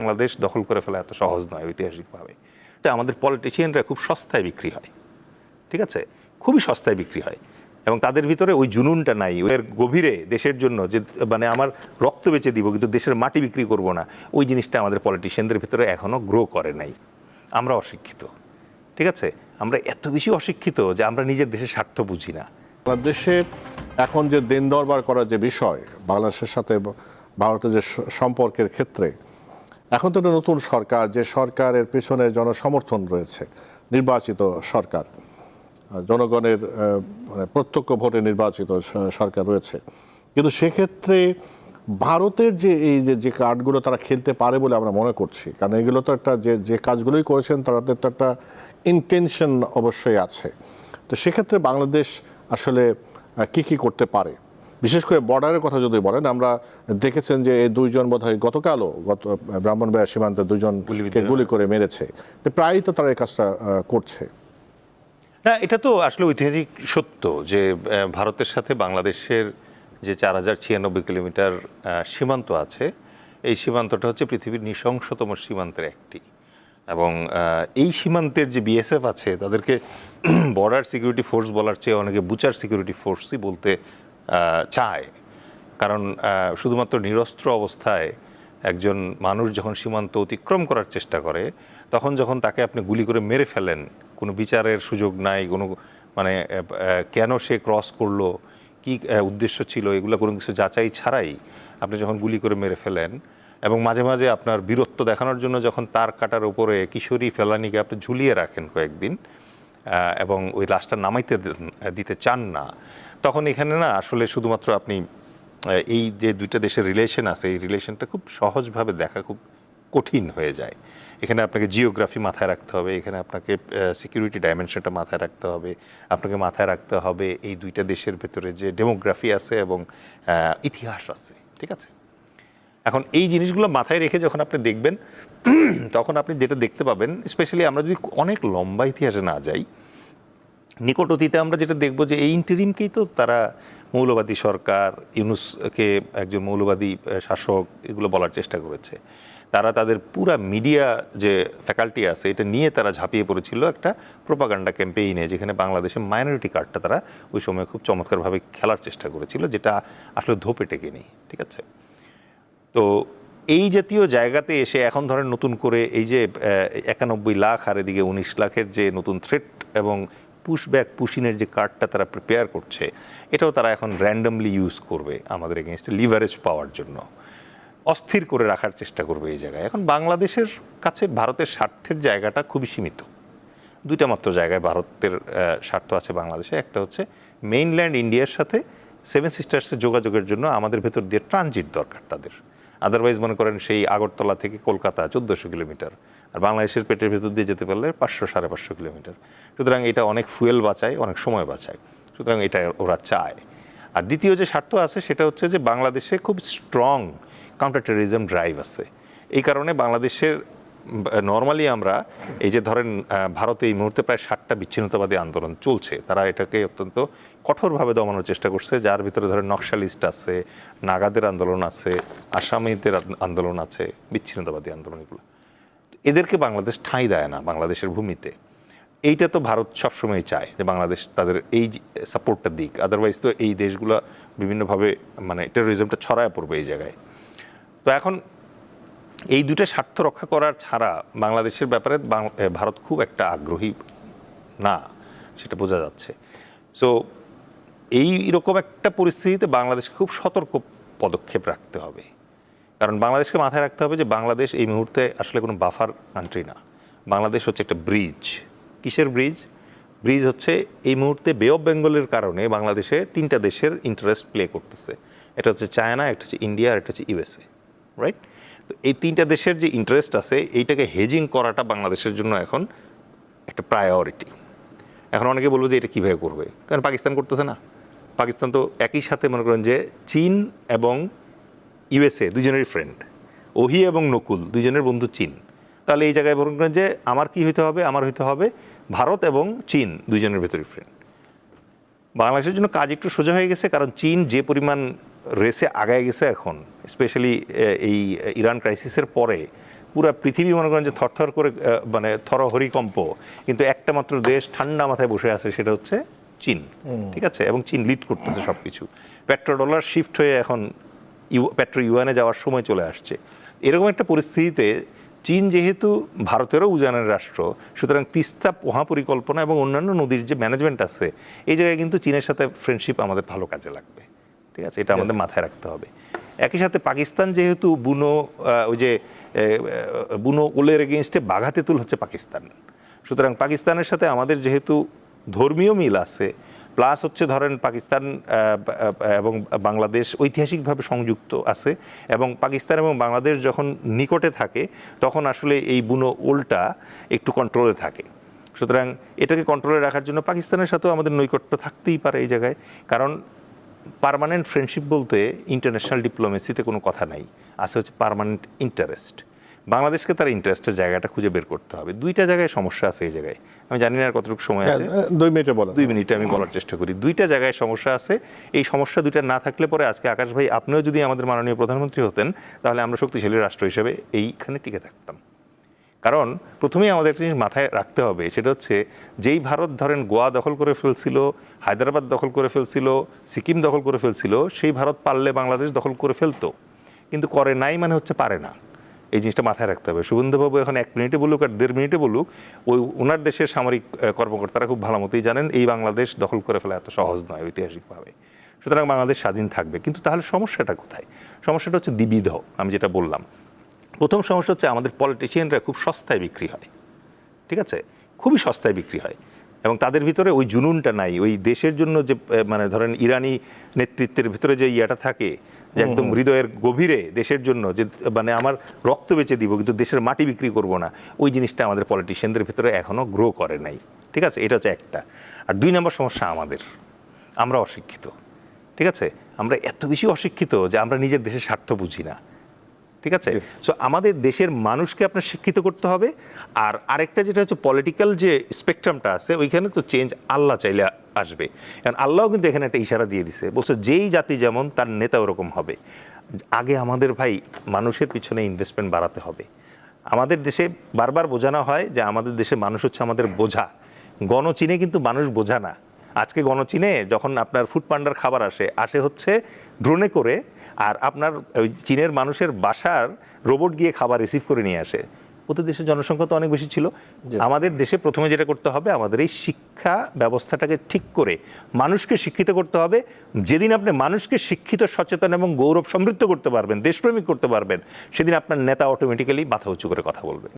বাংলাদেশ দখল করে ফেলা এত সহজ নয় ঐতিহাসিকভাবে। আমাদের পলিটিশিয়ানরা খুব সস্তায় বিক্রি হয়, ঠিক আছে, খুবই সস্তায় বিক্রি হয়, এবং তাদের ভিতরে ওই জুনুনটা নাই, ওর গভীরে দেশের জন্য যে মানে আমার রক্ত বেঁচে দিব কিন্তু দেশের মাটি বিক্রি করব না, ওই জিনিসটা আমাদের পলিটিশিয়ানদের ভিতরে এখনও গ্রো করে নাই। আমরা অশিক্ষিত, ঠিক আছে, আমরা এত বেশি অশিক্ষিত যে আমরা নিজের দেশের স্বার্থ বুঝি না। বাংলাদেশের এখন যে দিন দরবার করার যে বিষয়, বাংলাদেশের সাথে ভারতের যে সম্পর্কের ক্ষেত্রে, এখন তো একটা নতুন সরকার, যে সরকারের পেছনে জনসমর্থন রয়েছে, নির্বাচিত সরকার, জনগণের মানে প্রত্যক্ষ ভোটে নির্বাচিত সরকার রয়েছে, কিন্তু সেক্ষেত্রে ভারতের যে এই যে কার্ডগুলো তারা খেলতে পারে বলে আমরা মনে করছি, কারণ এগুলো তো একটা যে কাজগুলোই করেছেন তাদের তো একটা ইন্টেনশন অবশ্যই আছে। তো সেক্ষেত্রে বাংলাদেশ আসলে কি করতে পারে, বিশেষ করে বর্ডারের কথা যদি বলেন, আমরা দেখেছেন যে এই দুইজন বোধহয় গতকালও ব্রাহ্মণবাড়িয়া সীমান্তে দুজনকে গুলি করে মেরেছে, প্রায়ই তো তারা এই কাজটা করছে। না, এটা তো আসলে ঐতিহাসিক সত্য যে ভারতের সাথে বাংলাদেশের যে 4096 কিলোমিটার সীমান্ত আছে, এই সীমান্তটা হচ্ছে পৃথিবীর নৃশংসতম সীমান্তের একটি, এবং এই সীমান্তের যে বিএসএফ আছে তাদেরকে বর্ডার সিকিউরিটি ফোর্স বলার চেয়ে অনেকে বুচার সিকিউরিটি ফোর্সই বলতে চায়, কারণ শুধুমাত্র নিরস্ত্র অবস্থায় একজন মানুষ যখন সীমান্ত অতিক্রম করার চেষ্টা করে, তখন যখন তাকে আপনি গুলি করে মেরে ফেলেন, কোনো বিচারের সুযোগ নাই, কোনো মানে কেন সে ক্রস করলো, কি উদ্দেশ্য ছিল, এগুলো কোনো কিছু যাচাই ছাড়াই আপনি যখন গুলি করে মেরে ফেলেন, এবং মাঝে মাঝে আপনার বীরত্ব দেখানোর জন্য যখন তার কাটার উপরে কিশোরী ফেলানিকে আপনি ঝুলিয়ে রাখেন কয়েকদিন এবং ওই লাশটা নামাইতে দিতে চান না, তখন এখানে না আসলে শুধুমাত্র আপনি এই যে দুইটা দেশের রিলেশন আছে, এই রিলেশনটা খুব সহজভাবে দেখা খুব কঠিন হয়ে যায়। এখানে আপনাকে জিওগ্রাফি মাথায় রাখতে হবে, এখানে আপনাকে সিকিউরিটি ডাইমেনশনটা মাথায় রাখতে হবে, আপনাকে মাথায় রাখতে হবে এই দুইটা দেশের ভেতরে যে ডেমোগ্রাফি আছে এবং ইতিহাস আছে, ঠিক আছে। এখন এই জিনিসগুলো মাথায় রেখে যখন আপনি দেখবেন, তখন আপনি যেটা দেখতে পাবেন, স্পেশালি আমরা যদি অনেক লম্বা ইতিহাসে না যাই, নিকট অতীতে আমরা যেটা দেখব যে এই ইন্টারিমকেই তো তারা মৌলবাদী সরকার, ইউনূসকে একজন মৌলবাদী শাসক, এগুলো বলার চেষ্টা করেছে। তারা তাদের পুরা মিডিয়া যে ফ্যাকাল্টি আছে এটা নিয়ে তারা ঝাঁপিয়ে পড়েছিল একটা প্রোপাগান্ডা ক্যাম্পেইনে, যেখানে বাংলাদেশের মাইনরিটি কার্ডটা তারা ওই সময় খুব চমৎকারভাবে খেলার চেষ্টা করেছিল, যেটা আসলে ধোপে টেকেনি, ঠিক আছে। তো এই জাতীয় জায়গাতে এসে এখন ধরেন নতুন করে এই যে 91 লাখ আর এদিকে 19 লাখের যে নতুন থ্রেট এবং পুশব্যাক পুশিনের যে কার্ডটা তারা প্রিপেয়ার করছে, এটাও তারা এখন র্যান্ডমলি ইউজ করবে আমাদের এগেনস্টে লিভারেজ পাওয়ার জন্য, অস্থির করে রাখার চেষ্টা করবে এই জায়গায়। এখন বাংলাদেশের কাছে ভারতের স্বার্থের জায়গাটা খুবই সীমিত, দুইটা মাত্র জায়গায় ভারতের স্বার্থ আছে বাংলাদেশে। একটা হচ্ছে মেইনল্যান্ড ইন্ডিয়ার সাথে 7 সিস্টার্সের যোগাযোগের জন্য আমাদের ভেতর দিয়ে ট্রানজিট দরকার তাদের, আদারওয়াইজ মনে করেন সেই আগরতলা থেকে কলকাতা 1400 কিলোমিটার, আর বাংলাদেশের পেটের ভেতর দিয়ে যেতে পারলে 500-550 কিলোমিটার। সুতরাং এটা অনেক ফুয়েল বাঁচায়, অনেক সময় বাঁচায়, সুতরাং এটা ওরা চায়। আর দ্বিতীয় যে স্বার্থ আছে সেটা হচ্ছে যে বাংলাদেশে খুব স্ট্রং কাউন্টার টেররিজম ড্রাইভ আছে। এই কারণে বাংলাদেশের নর্মালি আমরা এই যে ধরেন ভারতে এই মুহূর্তে প্রায় 60টা বিচ্ছিন্নতাবাদী আন্দোলন চলছে, তারা এটাকে অত্যন্ত কঠোরভাবে দমানোর চেষ্টা করছে, যার ভিতরে ধরেন নকশালিস্ট আছে, নাগাদের আন্দোলন আছে, আসামিদের আন্দোলন আছে, বিচ্ছিন্নতাবাদী আন্দোলন, এগুলো এদেরকে বাংলাদেশ ঠাঁই দেয় না বাংলাদেশের ভূমিতে। এইটা তো ভারত সবসময় চায় যে বাংলাদেশ তাদের এই সাপোর্টটা দিক, আদারওয়াইজ তো এই দেশগুলো বিভিন্নভাবে মানে টেরোরিজমটা ছড়ায় পড়বে এই জায়গায়। তো এখন এই দুটো স্বার্থ রক্ষা করার ছাড়া বাংলাদেশের ব্যাপারে ভারত খুব একটা আগ্রহী না, সেটা বোঝা যাচ্ছে। সো এইরকম একটা পরিস্থিতিতে বাংলাদেশকে খুব সতর্ক পদক্ষেপ রাখতে হবে, কারণ বাংলাদেশকে মাথায় রাখতে হবে যে বাংলাদেশ এই মুহূর্তে আসলে কোনো বাফার কান্ট্রি না, বাংলাদেশ হচ্ছে একটা ব্রিজ। কিসের ব্রিজ? ব্রিজ হচ্ছে এই মুহূর্তে বে অফ বেঙ্গলের কারণে বাংলাদেশে 3টা দেশের ইন্টারেস্ট প্লে করতেছে, এটা হচ্ছে চায়না, এটা হচ্ছে ইন্ডিয়া, আর এটা হচ্ছে ইউএসএ, রাইট? তো এই 3টা দেশের যে ইন্টারেস্ট আছে এইটাকে হেজিং করাটা বাংলাদেশের জন্য এখন একটা প্রায়োরিটি। এখন অনেকে বলবো যে এটা কীভাবে করবে, কারণ পাকিস্তান করতেছে না। পাকিস্তান তো একই সাথে মনে করেন যে চীন এবং ইউএসএ দুজনেরই ফ্রেন্ড, ওহি এবং নকুল দুজনের বন্ধু চীন। তাহলে এই জায়গায় মনে করেন যে আমার কি হইতে হবে, আমার হইতে হবে ভারত এবং চীন দুজনের ভেতরই ফ্রেন্ড। বাংলাদেশের জন্য কাজ একটু সোজা হয়ে গেছে, কারণ চীন যে পরিমাণ রেসে আগায় গেছে এখন, স্পেশালি এই ইরান ক্রাইসিসের পরে পুরা পৃথিবী মনে করেন যে থরথর করে মানে থরহরিকম্প, কিন্তু একটা মাত্র দেশ ঠান্ডা মাথায় বসে আছে, সেটা হচ্ছে চীন। ঠিক আছে, এবং চীন লিড করতেছে সবকিছু। পেট্রোডলার শিফট হয়ে এখন পেট্রো ইউয়ানে যাওয়ার সময় চলে আসছে। এরকম একটা পরিস্থিতিতে চীন যেহেতু ভারতেরও উজানের রাষ্ট্র, সুতরাং তিস্তা পোহা পরিকল্পনা এবং অন্যান্য নদীর যে ম্যানেজমেন্ট আছে, এই জায়গায় কিন্তু চীনের সাথে ফ্রেন্ডশিপ আমাদের ভালো কাজে লাগবে। ঠিক আছে, এটা আমাদের মাথায় রাখতে হবে। একই সাথে পাকিস্তান যেহেতু বুনো ওই যে বুনো ওলের এগেনস্টে বাঘা তেঁতুল হচ্ছে পাকিস্তান, সুতরাং পাকিস্তানের সাথে আমাদের যেহেতু ধর্মীয় মিল আছে, প্লাস হচ্ছে ধরেন পাকিস্তান এবং বাংলাদেশ ঐতিহাসিকভাবে সংযুক্ত আছে, এবং পাকিস্তান এবং বাংলাদেশ যখন নিকটে থাকে তখন আসলে এই বুনো ওলটা একটু কন্ট্রোলে থাকে। সুতরাং এটাকে কন্ট্রোলে রাখার জন্য পাকিস্তানের সাথেও আমাদের নৈকট্য থাকতেই পারে এই জায়গায়, কারণ পার্মানেন্ট ফ্রেন্ডশিপ বলতে ইন্টারন্যাশনাল ডিপ্লোমেসিতে কোনো কথা নাই, আছে হচ্ছে পার্মানেন্ট ইন্টারেস্ট। বাংলাদেশকে তার ইন্টারেস্টের জায়গাটা খুঁজে বের করতে হবে। দুইটা জায়গায় সমস্যা আছে এই জায়গায়, আমি জানি না আর কতটুকু সময় আছে। 2 মিনিটে বলেন। 2 মিনিটে আমি বলার চেষ্টা করি। দুইটা জায়গায় সমস্যা আছে। এই সমস্যা দুইটা না থাকলে পরে আজকে আকাশ ভাই আপনিও যদি আমাদের মাননীয় প্রধানমন্ত্রী হতেন, তাহলে আমরা শক্তিশালী রাষ্ট্র হিসেবে এইখানে টিকে থাকতাম। কারণ প্রথমেই আমাদের একটা জিনিস মাথায় রাখতে হবে, সেটা হচ্ছে যেই ভারত ধরেন গোয়া দখল করে ফেলছিল, হায়দ্রাবাদ দখল করে ফেলছিল, সিকিম দখল করে ফেলছিল, সেই ভারত পারলে বাংলাদেশ দখল করে ফেলতো, কিন্তু করে নাই মানে হচ্ছে পারে না। এই জিনিসটা মাথায় রাখতে হবে। শুভেন্দুবাবু এখন 1 মিনিটে বলুক আর 1.5 মিনিটে বলুক, ওই ওনার দেশের সামরিক কর্মকর্তারা খুব ভালো মতোই জানেন এই বাংলাদেশ দখল করে ফেলা এত সহজ নয় ঐতিহাসিকভাবে। সুতরাং বাংলাদেশ স্বাধীন থাকবে। কিন্তু তাহলে সমস্যাটা কোথায়? সমস্যাটা হচ্ছে দ্বিবিধ। আমি যেটা বললাম, প্রথম সমস্যা হচ্ছে আমাদের পলিটিশিয়ানরা খুব সস্তায় বিক্রি হয়। ঠিক আছে, খুবই সস্তায় বিক্রি হয়, এবং তাদের ভিতরে ওই জুনুনটা নাই, ওই দেশের জন্য যে মানে ধরেন ইরানি নেতৃত্বের ভিতরে যে ইয়াটা থাকে, যে একদম হৃদয়ের গভীরে দেশের জন্য যে মানে আমার রক্ত বেচে দিব কিন্তু দেশের মাটি বিক্রি করব না, ওই জিনিসটা আমাদের পলিটিশিয়ানদের ভিতরে এখনো গ্রো করে নাই। ঠিক আছে, এটা হচ্ছে একটা। আর 2 নম্বর সমস্যা আমরা অশিক্ষিত। ঠিক আছে, আমরা এত বেশি অশিক্ষিত যে আমরা নিজের দেশের স্বার্থ বুঝি না। ঠিক আছে, সো আমাদের দেশের মানুষকে আপনার শিক্ষিত করতে হবে। আর আরেকটা যেটা হচ্ছে পলিটিক্যাল যে স্পেকট্রামটা আছে, ওইখানে তো চেঞ্জ আল্লাহ চাইলে আসবে। কারণ আল্লাহও কিন্তু এখানে একটা ইশারা দিয়ে দিছে, বলছে যেই জাতি যেমন তার নেতা ওরকম হবে। আগে আমাদের ভাই মানুষের পিছনে ইনভেস্টমেন্ট বাড়াতে হবে। আমাদের দেশে বারবার বোঝানো হয় যে আমাদের দেশের মানুষ হচ্ছে আমাদের বোঝা। গণচীনে কিন্তু মানুষ বোঝা না। আজকে গণচীনে যখন আপনার ফুড পান্ডার খাবার আসে হচ্ছে ড্রোনে করে, আর আপনার ওই চীনের মানুষের বাসার রোবট গিয়ে খাবার রিসিভ করে নিয়ে আসে। ওদের দেশের জনসংখ্যা তো অনেক বেশি ছিল। আমাদের দেশে প্রথমে যেটা করতে হবে, আমাদের এই শিক্ষা ব্যবস্থাটাকে ঠিক করে মানুষকে শিক্ষিত করতে হবে। যেদিন আপনি মানুষকে শিক্ষিত, সচেতন এবং গৌরব সমৃদ্ধ করতে পারবেন, দেশপ্রেমিক করতে পারবেন, সেদিন আপনার নেতা অটোমেটিক্যালি মাথা উঁচু করে কথা বলবে।